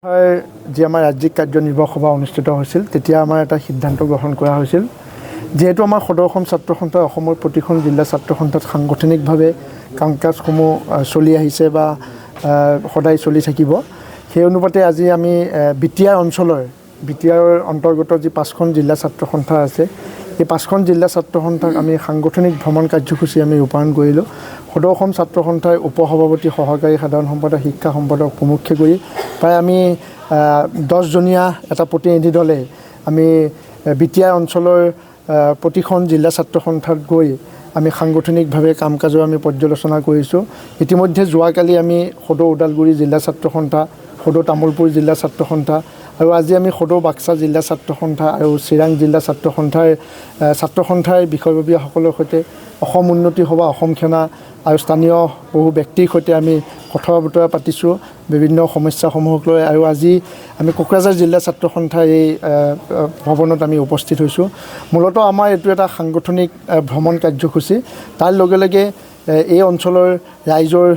যে আমাৰ ৰাজ্যিক কাৰ্যনিৰ্বাহক সভা অনুষ্ঠিত হৈছিল তেতিয়া আমাৰ এটা সিদ্ধান্ত গ্ৰহণ কৰা হৈছিল যেহেতু আমাৰ সদৌ অসম ছাত্ৰ সন্থাই অসমৰ প্ৰতিখন জিলা ছাত্ৰ সন্থাত সাংগঠনিকভাৱে কাম কাজসমূহ চলি আহিছে বা সদায় চলি থাকিব সেই অনুপাতে আজি আমি বিটিআৰ অঞ্চলৰ বিটিআৰ অন্তৰ্গত যি 5খন জিলা ছাত্ৰ সন্থা আছে এই 5খন জিলা ছাত্ৰ সন্থাক আমি সাংগঠনিক ভ্ৰমণ কাৰ্যসূচী আমি ৰূপায়ণ কৰিলোঁ সদৌ অসম ছাত্ৰ সন্থাৰ উপসভাপতি সহকাৰী সাধাৰণ সম্পাদক শিক্ষা সম্পাদক প্ৰমুখ্যে কৰি প্ৰায় আমি 10 জনীয়া এটা প্ৰতিনিধি দলে আমি বিটিআৰ অঞ্চলৰ প্ৰতিখন জিলা ছাত্ৰ সন্থাত গৈ আমি সাংগঠনিকভাৱে কাম কাজৰ আমি পৰ্যালোচনা কৰিছোঁ ইতিমধ্যে যোৱাকালি আমি সদৌ ওদালগুৰি জিলা ছাত্ৰ সন্থা সদৌ তামুলপুৰ জিলা ছাত্ৰ সন্থা আৰু আজি আমি সদৌ বাক্সা জিলা ছাত্ৰ সন্থা আৰু চিৰাং জিলা ছাত্ৰ সন্থাৰ বিষয়ববীয়াসকলৰ সৈতে অসম উন্নতি সভা অসম সেনা আৰু স্থানীয় বহু ব্যক্তিৰ সৈতে আমি কথা বতৰা পাতিছোঁ বিভিন্ন সমস্যাসমূহক লৈ আৰু আজি আমি কোকৰাঝাৰ জিলা ছাত্ৰ সন্থাৰ এই ভৱনত আমি উপস্থিত হৈছোঁ মূলতঃ আমাৰ এইটো এটা সাংগঠনিক ভ্ৰমণ কাৰ্যসূচী তাৰ লগে লগে এই অঞ্চলৰ ৰাইজৰ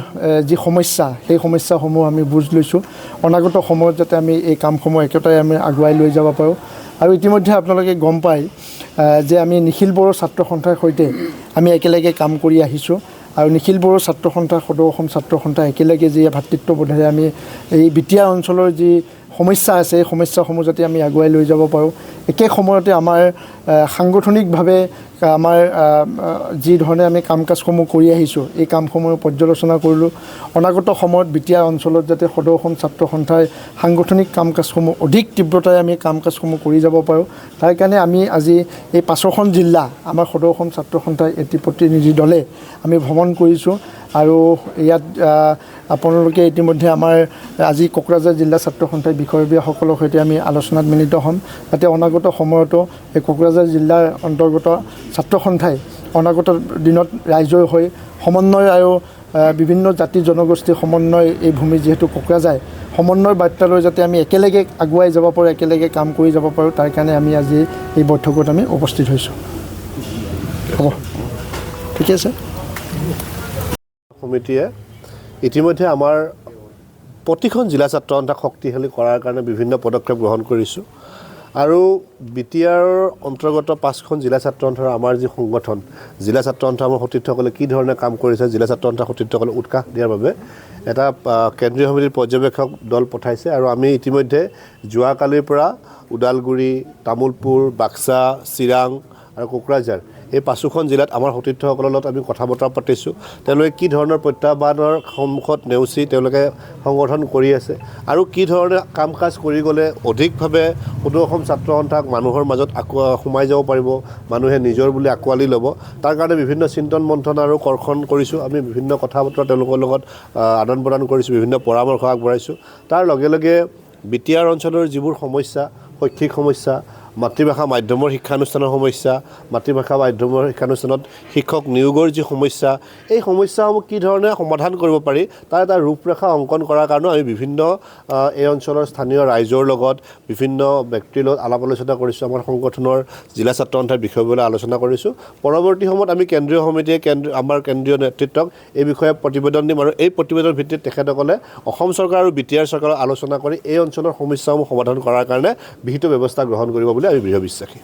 যি সমস্যা সেই সমস্যাসমূহ আমি বুজ লৈছোঁ অনাগত সময়ত যাতে আমি এই কামসমূহ একেটাই আমি আগুৱাই লৈ যাব পাৰোঁ আৰু ইতিমধ্যে আপোনালোকে গম পায় যে আমি নিখিল বড়ো ছাত্ৰ সন্থাৰ সৈতে আমি একেলগে কাম কৰি আহিছোঁ আৰু নিখিল বড়ো ছাত্ৰ সন্থা সদৌ অসম ছাত্ৰ সন্থা একেলগে যি ভাতৃত্ববোধেৰে আমি এই বিটিআৰ অঞ্চলৰ যি সমস্যা আছে এই সমস্যাসমূহ যাতে আমি আগুৱাই লৈ যাব পাৰোঁ একে সময়তে আমাৰ সাংগঠনিকভাৱে আমাৰ যি ধৰণে আমি কাম কাজসমূহ কৰি আহিছোঁ এই কামসমূহ পৰ্যালোচনা কৰিলোঁ অনাগত সময়ত বিটিআৰ অঞ্চলত যাতে সদৌ অসম ছাত্ৰ সন্থাই সাংগঠনিক কাম কাজসমূহ অধিক তীব্ৰতাৰে আমি কাম কাজসমূহ কৰি যাব পাৰোঁ তাৰ কাৰণে আমি আজি এই 5খন জিলা আমাৰ সদৌ অসম ছাত্ৰ সন্থাৰ এটি প্ৰতিনিধি দলে আমি ভ্ৰমণ কৰিছোঁ আৰু ইয়াত আপোনালোকে ইতিমধ্যে আমাৰ আজি কোকৰাঝাৰ জিলা ছাত্ৰ সন্থাৰ বিষয়ববীয়াসকলৰ সৈতে আমি আলোচনাত মিলিত হ'ম যাতে অনাগত সময়তো এই কোকৰাঝাৰ জিলাৰ অন্তৰ্গত ছাত্ৰ সন্থাই অনাগত দিনত ৰাইজৰ হৈ সমন্বয় আৰু বিভিন্ন জাতি জনগোষ্ঠীৰ সমন্বয় এই ভূমি যিহেতু কোকৰাঝাৰ সমন্বয় বাৰ্তালৈ যাতে আমি একেলগে আগুৱাই যাব পাৰোঁ একেলগে কাম কৰি যাব পাৰোঁ তাৰ কাৰণে আমি আজি এই বৈঠকত আমি উপস্থিত হৈছোঁ হ'ব ঠিক আছে সমিতিয়ে ইতিমধ্যে আমাৰ প্ৰতিখন জিলা ছাত্ৰ সন্থাক শক্তিশালী কৰাৰ কাৰণে বিভিন্ন পদক্ষেপ গ্ৰহণ কৰিছোঁ আৰু বিটিআৰ অন্তৰ্গত 5খন জিলা ছাত্ৰ সন্থাৰ আমাৰ যি সংগঠন জিলা ছাত্ৰ সন্থা আমাৰ সতীৰ্থসকলে কি ধৰণে কাম কৰিছে জিলা ছাত্ৰ সন্থাৰ সতীৰ্থসকলে উৎসাহ দিয়াৰ বাবে এটা কেন্দ্ৰীয় সমিতিৰ পৰ্যবেক্ষক দল পঠাইছে আৰু আমি ইতিমধ্যে যোৱাকালিৰ পৰা ওদালগুৰি তামুলপুৰ বাক্সা চিৰাং আৰু কোকৰাঝাৰ এই 5খন জিলাত আমাৰ সতীৰ্থসকলৰ লগত আমি কথা বতৰা পাতিছোঁ তেওঁলোকে কি ধৰণৰ প্ৰত্যাহ্বানৰ সন্মুখত নেওচি তেওঁলোকে সংগঠন কৰি আছে আৰু কি ধৰণে কাম কাজ কৰি গ'লে অধিকভাৱে সদৌ অসম ছাত্ৰ সন্থাক মানুহৰ মাজত সোমাই যাব পাৰিব মানুহে নিজৰ বুলি আঁকোৱালি ল'ব তাৰ কাৰণে বিভিন্ন চিন্তন মন্থন আৰু কৰ্ষণ কৰিছোঁ আমি বিভিন্ন কথা বতৰা তেওঁলোকৰ লগত আদান প্ৰদান কৰিছোঁ বিভিন্ন পৰামৰ্শ আগবঢ়াইছোঁ তাৰ লগে লগে বিটিআৰ অঞ্চলৰ যিবোৰ সমস্যা শৈক্ষিক সমস্যা মাতৃভাষা মাধ্যমৰ শিক্ষানুষ্ঠানৰ সমস্যা মাতৃভাষা মাধ্যমৰ শিক্ষানুষ্ঠানত শিক্ষক নিয়োগৰ যি সমস্যা এই সমস্যাসমূহ কি ধৰণে সমাধান কৰিব পাৰি তাৰ এটা ৰূপৰেখা অংকন কৰাৰ কাৰণে আমি বিভিন্ন এই অঞ্চলৰ স্থানীয় ৰাইজৰ লগত বিভিন্ন ব্যক্তিৰ লগত আলাপ আলোচনা কৰিছোঁ আমাৰ সংগঠনৰ জিলা ছাত্ৰ সন্থাৰ বিষয়বলৈ আলোচনা কৰিছোঁ পৰৱৰ্তী সময়ত আমি কেন্দ্ৰীয় সমিতিয়ে আমাৰ কেন্দ্ৰীয় নেতৃত্বক এই বিষয়ে প্ৰতিবেদন দিম আৰু এই প্ৰতিবেদনৰ ভিত্তিত তেখেতসকলে অসম চৰকাৰ আৰু বিটিআৰ চৰকাৰৰ আলোচনা কৰি এই অঞ্চলৰ সমস্যাসমূহ সমাধান কৰাৰ কাৰণে বিহিত ব্যৱস্থা গ্ৰহণ কৰিব বুলি আমি দৃঢ় বিশ্বাসী